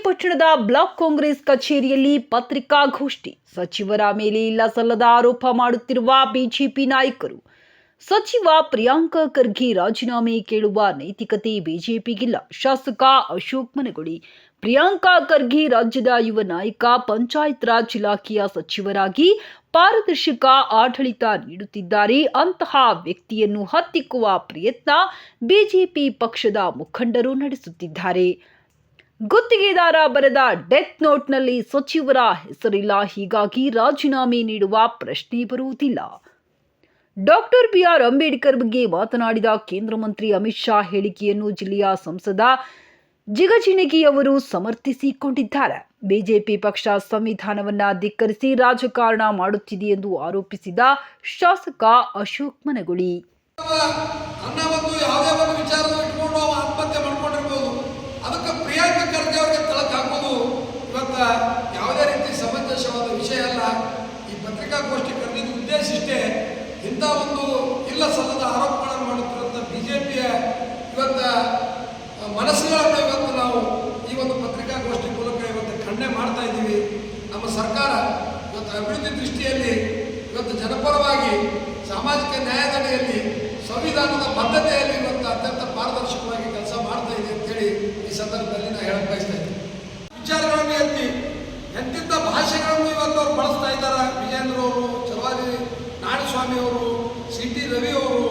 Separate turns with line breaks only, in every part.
ಪಟ್ಟಣದ ಬ್ಲಾಕ್ ಕಾಂಗ್ರೆಸ್ ಕಚೇರಿಯಲ್ಲಿ ಪತ್ರಿಕಾಗೋಷ್ಠಿ. ಸಚಿವರ ಮೇಲೆ ಇಲ್ಲಸಲ್ಲದ ಆರೋಪ ಮಾಡುತ್ತಿರುವ ಬಿಜೆಪಿ ನಾಯಕರು. ಸಚಿವ ಪ್ರಿಯಾಂಕ ಖರ್ಗೆ ರಾಜೀನಾಮೆ ಕೇಳುವ ನೈತಿಕತೆ ಬಿಜೆಪಿಗಿಲ್ಲ. ಶಾಸಕ ಅಶೋಕ್ ಮನಗೊಳಿ. ಪ್ರಿಯಾಂಕ ಖರ್ಗೆ ರಾಜ್ಯದ ಯುವ ನಾಯಕ, ಪಂಚಾಯತ್ ರಾಜ್ ಇಲಾಖೆಯ ಸಚಿವರಾಗಿ ಪಾರದರ್ಶಕ ಆಡಳಿತ ನೀಡುತ್ತಿದ್ದಾರೆ. ಅಂತಹ ವ್ಯಕ್ತಿಯನ್ನು ಹತ್ತಿಕ್ಕುವ ಪ್ರಯತ್ನ ಬಿಜೆಪಿ ಪಕ್ಷದ ಮುಖಂಡರು ನಡೆಸುತ್ತಿದ್ದಾರೆ. ಗುತ್ತಿಗೆದಾರ ಬರೆದ ಡೆತ್ ನೋಟ್ನಲ್ಲಿ ಸಚಿವರ ಹೆಸರಿಲ್ಲ. ಹೀಗಾಗಿ ರಾಜೀನಾಮೆ ನೀಡುವ ಪ್ರಶ್ನೆ ಬರುವುದಿಲ್ಲ. Doctor B R. ಅಂಬೇಡ್ಕರ್ ಬಗ್ಗೆ ಮಾತನಾಡಿದ ಕೇಂದ್ರ ಮಂತ್ರಿ ಅಮಿತ್ ಶಾ ಹೇಳಿಕೆಯನ್ನು ಜಿಲ್ಲೆಯ ಸಂಸದ ಜಿಗಜಿಣಗಿ ಅವರು ಸಮರ್ಥಿಸಿಕೊಂಡಿದ್ದಾರೆ. ಬಿಜೆಪಿ ಪಕ್ಷ ಸಂವಿಧಾನವನ್ನ ಧಿಕ್ಕರಿಸಿ ರಾಜಕಾರಣ ಮಾಡುತ್ತಿದೆ ಎಂದು ಆರೋಪಿಸಿದ ಶಾಸಕ ಅಶೋಕ್ ಮನಗೊಳಿ.
ಅದಕ್ಕೆ ಪ್ರಿಯಾಂಕ ಖರ್ಗೆ ಅವರಿಗೆ ತಳಕ್ ಹಾಕೋದು ಇವತ್ತು ಯಾವುದೇ ರೀತಿ ಸಮಂಜಸವಾದ ವಿಷಯ ಅಲ್ಲ. ಈ ಪತ್ರಿಕಾಗೋಷ್ಠಿ ಕರೆದಿದ್ದು ಉದ್ದೇಶ ಇಷ್ಟೇ. ಇಂಥ ಒಂದು ಇಲ್ಲ ಸಲ್ಲದ ಆರೋಪಗಳನ್ನು ಮಾಡುತ್ತಿರುವಂಥ ಬಿಜೆಪಿಯ ಇವತ್ತು ಮನಸ್ಸುಗಳನ್ನು ಇವತ್ತು ನಾವು ಈ ಒಂದು ಪತ್ರಿಕಾಗೋಷ್ಠಿ ಮೂಲಕ ಇವತ್ತು ಖಂಡನೆ ಮಾಡ್ತಾ ಇದ್ದೀವಿ. ನಮ್ಮ ಸರ್ಕಾರ ಇವತ್ತು ಅಭಿವೃದ್ಧಿ ದೃಷ್ಟಿಯಲ್ಲಿ ಇವತ್ತು ಜನಪರವಾಗಿ ಸಾಮಾಜಿಕ ನ್ಯಾಯದಡಿಯಲ್ಲಿ ಸಂವಿಧಾನದ ಬದ್ಧತೆಯಲ್ಲಿ ಇವತ್ತು ಅತ್ಯಂತ ಪಾರದರ್ಶಕವಾಗಿ ಕೆಲಸ ಮಾಡ್ತಾ ಇದೆ ಅಂತೇಳಿ ಈ ಸಂದರ್ಭದಲ್ಲಿ ನಾನು ಹೇಳಕ್ ಬಯಸ್ತಾ ಇದ್ದೀನಿ. ವಿಚಾರಗಳನ್ನು ಎತ್ತಿ ಎಂತಿದ್ದ ಭಾಷೆಗಳನ್ನು ಇವತ್ತು ಅವರು ಬಳಸ್ತಾ ಇದ್ದಾರೆ. ವಿಜೇಂದ್ರ ಅವರು, ಚಲವಾದಿ ನಾರಾಯಣಸ್ವಾಮಿ ಅವರು, ಸಿ.ಟಿ. ರವಿ ಅವರು,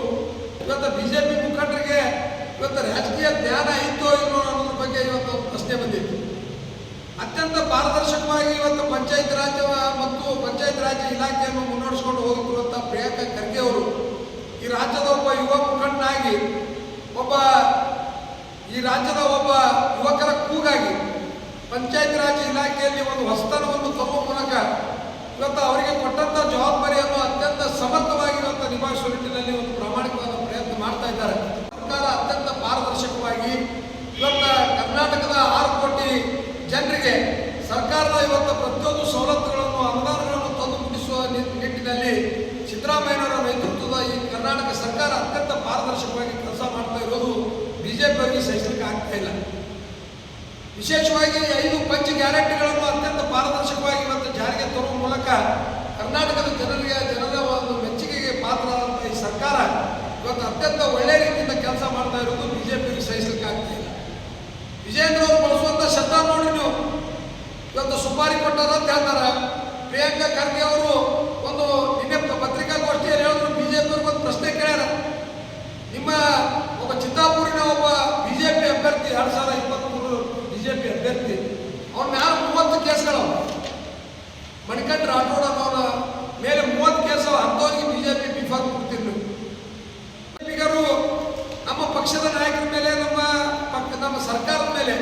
ಇವತ್ತು ಬಿಜೆಪಿ ಮುಖಂಡರಿಗೆ ಇವತ್ತು ರಾಜಕೀಯ ಜ್ಞಾನ ಇತ್ತೋ ಇಲ್ಲೋ ಅನ್ನೋದ್ರ ಬಗ್ಗೆ ಇವತ್ತು ಪ್ರಶ್ನೆ ಬಂದಿತ್ತು. ಅತ್ಯಂತ ಪಾರದರ್ಶಕವಾಗಿ ಇವತ್ತು ಪಂಚಾಯತ್ ರಾಜ್ ಮತ್ತು ಪಂಚಾಯತ್ ರಾಜ್ ಇಲಾಖೆಯನ್ನು ಮುನ್ನಡೆಸಿಕೊಂಡು ಹೋಗುತ್ತಿರುವಂಥ ಪ್ರಿಯಾಂಕ ಖರ್ಗೆ ಅವರು ಈ ರಾಜ್ಯದ ಒಬ್ಬ ಯುವ ಮುಖಂಡನಾಗಿ ಈ ರಾಜ್ಯದ ಒಬ್ಬ ಯುವಕರ ಕೂಗಾಗಿ ಪಂಚಾಯತ್ ರಾಜ್ ಇಲಾಖೆಯಲ್ಲಿ ಒಂದು ಹೊಸತನವನ್ನು ತರುವ ಮೂಲಕ ಇವತ್ತು ಅವರಿಗೆ ಕೊಟ್ಟಂಥ ಜವಾಬ್ದಾರಿಯನ್ನು ಅತ್ಯಂತ ಸಮರ್ಥವಾಗಿ ಇವತ್ತು ನಿಭಾಯಿಸುವ ನಿಟ್ಟಿನಲ್ಲಿ ಒಂದು ಪ್ರಾಮಾಣಿಕವಾದ ಪ್ರಯತ್ನ ಮಾಡ್ತಾ ಇದ್ದಾರೆ. ಸರ್ಕಾರ ಅತ್ಯಂತ ಪಾರದರ್ಶಕವಾಗಿ ಇವತ್ತು ಕರ್ನಾಟಕದ 6 ಕೋಟಿ ಜನರಿಗೆ ಸರ್ಕಾರದ ಇವತ್ತು ಪ್ರತಿಯೊಂದು ಸವಲತ್ತುಗಳನ್ನು, ಅನುದಾನಗಳನ್ನು ತಂದು ಮುಟ್ಟಿಸುವ ನಿಟ್ಟಿನಲ್ಲಿ ಸಿದ್ದರಾಮಯ್ಯನವರ ನೇತೃತ್ವದ ಈ ಕರ್ನಾಟಕ ಸರ್ಕಾರ ಅತ್ಯಂತ ಪಾರದರ್ಶಕವಾಗಿ ಕೆಲಸ ಮಾಡ್ತಾ ಇರೋದು ಬಿಜೆಪಿ ಅವರಿಗೆ ಸಹಿಸಲಿಕ್ಕೆ ಆಗ್ತಾ ಇಲ್ಲ. ವಿಶೇಷವಾಗಿ 5 ಪಂಚ ಗ್ಯಾರಂಟಿಗಳನ್ನು ಅತ್ಯಂತ ಪಾರದರ್ಶಕವಾಗಿ ಇವತ್ತು ಜಾರಿಗೆ ತರುವ ಮೂಲಕ ಕರ್ನಾಟಕದ ಜನರ ಒಂದು ಮೆಚ್ಚುಗೆಗೆ ಪಾತ್ರರಾದಂಥ ಈ ಸರ್ಕಾರ ಇವತ್ತು ಅತ್ಯಂತ ಒಳ್ಳೆಯ ರೀತಿಯಿಂದ ಕೆಲಸ ಮಾಡ್ತಾ ಇರೋದು ಬಿಜೆಪಿಗೆ ಸಹಿಸಲಿಕ್ಕೆ ಆಗ್ತಾ ಇಲ್ಲ. ವಿಜೇಂದ್ರ ಅವರು ಬಳಸುವಂಥ ಶಬ್ದ ನೋಡಿ ನೀವು ಇವತ್ತು ಸುಪಾರಿ ಕೊಟ್ಟಾರ ಅಂತ ಹೇಳ್ತಾರೆ. ಪ್ರಿಯಾಂಕ ಖರ್ಗೆ ಅವರು ಒಂದು ನಿನ್ನೆ ಪತ್ರಿಕಾಗೋಷ್ಠಿಯಲ್ಲಿ ಹೇಳಿದ್ರು, ಬಿಜೆಪಿ ಅವ್ರಿಗೆ ಒಂದು ಪ್ರಶ್ನೆ ಕೇಳ್ಯಾರ. ನಿಮ್ಮ ಒಬ್ಬ ಚಿತ್ತಾಪುರಿನ ಒಬ್ಬ ಬಿಜೆಪಿ ಅಭ್ಯರ್ಥಿ 2023 ಬಿಜೆಪಿ ಅಭ್ಯರ್ಥಿ ಅವನ ಮ್ಯಾಲ 30 ಕೇಸ್ಗಳು, ಮಣಿಕಂಠ ರಾಠೋಡ್ ಅನ್ನೋರ ಮೇಲೆ 30 ಕೇಸ್ ಅಂಥವ್ರಿಗೆ ಬಿಜೆಪಿ ಬಿಫಾರ್ಮ್ ಕೊಡ್ತಿದ್ರು. ಬಿಜೆಪಿಗರು ನಮ್ಮ ಪಕ್ಷದ ನಾಯಕರ ಮೇಲೆ, ನಮ್ಮ ಸರ್ಕಾರದ ಮೇಲೆ,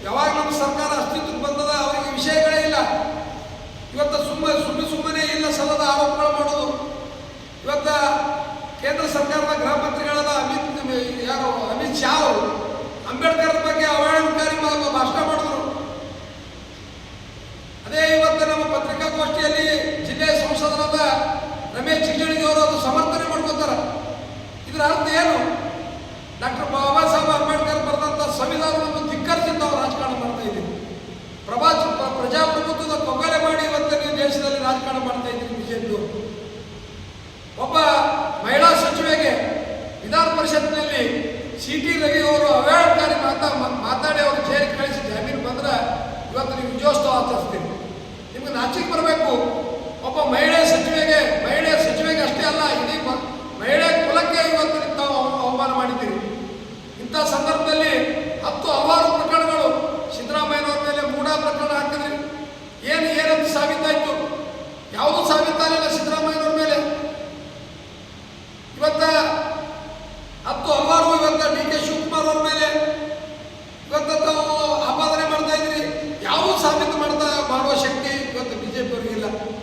ಯಾವಾಗ ನಮ್ಮ ಸರ್ಕಾರ ಅಸ್ತಿತ್ವಕ್ಕೆ ಬಂದದ ಅವರಿಗೆ ವಿಷಯಗಳೇ ಇಲ್ಲ. ಇವತ್ತು ಸುಮ್ಮನೆ ಇಲ್ಲ ಸಲ್ಲದ ಆರೋಪಗಳು ಮಾಡೋದು. ಇವತ್ತು ಕೇಂದ್ರ ಸರ್ಕಾರದ ಗೃಹ ಮಂತ್ರಿಗಳಾದ ಅಮಿತ್ ಶಾ ಅವರು ಅಂಬೇಡ್ಕರ್ ಬಗ್ಗೆ ಅವಹೇಳನಕಾರಿ ಭಾಷಣ ಮಾಡಿದ್ರು. ಅದೇ ಇವತ್ತು ನಮ್ಮ ಪತ್ರಿಕಾಗೋಷ್ಠಿಯಲ್ಲಿ ಜಿಲ್ಲೆಯ ಸಂಸದರಾದ ರಮೇಶ್ ಜಿಗಜಿಣಗಿ ಅವರು ಅದು ಸಮರ್ಥನೆ ಮಾಡ್ಕೊತಾರೆ. ಇದರ ಅರ್ಥ ಏನು? ಡಾಕ್ಟರ್ ಬಾಬಾ ಸಾಹೇಬ್ ಅಂಬೇಡ್ಕರ್ ಬರೆದಂಥ ಸಂವಿಧಾನವನ್ನು ಧಿಕ್ಕರಿಸಿ ನಾವು ರಾಜಕಾರಣ ಮಾಡ್ತಾ ಇದ್ದೀವಿ. ಪ್ರಜಾಪ್ರಭುತ್ವದ ಕೊಗ್ಗಲೆ ಮಾಡಿ ಇವತ್ತು ನೀವು ದೇಶದಲ್ಲಿ ರಾಜಕಾರಣ ಮಾಡ್ತಾ ಇದ್ದೀವಿ ಬಿಜೆಪಿ. ಒಬ್ಬ ಮಹಿಳಾ ಸಚಿವೆಗೆ ವಿಧಾನ ಪರಿಷತ್ನಲ್ಲಿ ಸಿ.ಟಿ. ರವಿ ಅವರು ಅವಹೇಳನಕಾರಿ ಮಾತಾಡಿ ಅವರು ಜೈಲಿಗೆ ಕಳಿಸಿ ಜಾಮೀನು ಬಂದ್ರೆ ಇವತ್ತು ನೀವು ವಿಜಯೋತ್ಸವ ಆಚರಿಸ್ತೀರಿ. ನಿಮ್ಗೆ ನಾಚಿಕೆ ಬರಬೇಕು. ಒಬ್ಬ ಮಹಿಳೆ ಸಚಿವೆಗೆ ಅಷ್ಟೇ ಅಲ್ಲ, ಇಡೀ ಮಹಿಳೆ ಕುಲಕ್ಕೆ ಇವತ್ತು ತಾವು ಅವಮಾನ ಮಾಡಿದ್ದೀರಿ. ಇಂಥ ಸಂದರ್ಭದಲ್ಲಿ